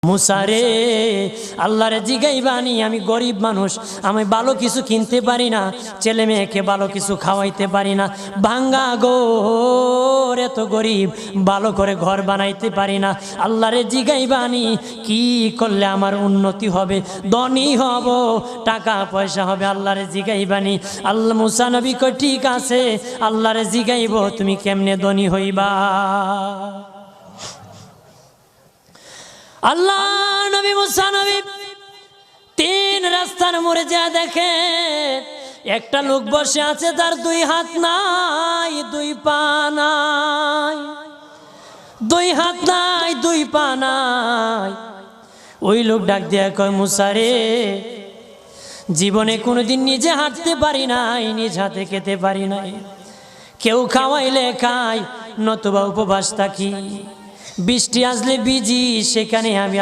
মুসারে আল্লাহরে জিগাইবানি, আমি গরিব মানুষ, আমি ভালো কিছু কিনতে পারি না, ছেলে মেয়েকে ভালো কিছু খাওয়াইতে পারি না, ভাঙ্গা ঘর, এত গরিব, ভালো করে ঘর বানাইতে পারি না। আল্লাহরে জিগাইবানি কি করলে আমার উন্নতি হবে, ধনী হব, টাকা পয়সা হবে। আল্লাহরে জিগাইবানি। আল্লাহ মুসা নবী কই ঠিক আছে, আল্লাহরে জিগাইব তুমি কেমনে ধনী হইবা। আল্লাহ নবী মুসা নবী তিন রাস্তার মোড়ে যা দেখে একটা লোক বসে আছে, তার দুই হাত নাই, দুই পা নাই, দুই হাত নাই, দুই পা নাই। ওই লোক ডাক দিয়া কয়, মুসা রে, জীবনে কোনোদিন নিজে হাঁটতে পারি নাই, নিজ হাতে খেতে পারি নাই, কেউ খাওয়াইলে খাই, নতুবা উপবাস থাকি, বৃষ্টি আসলে ভিজি, সেখানে আমি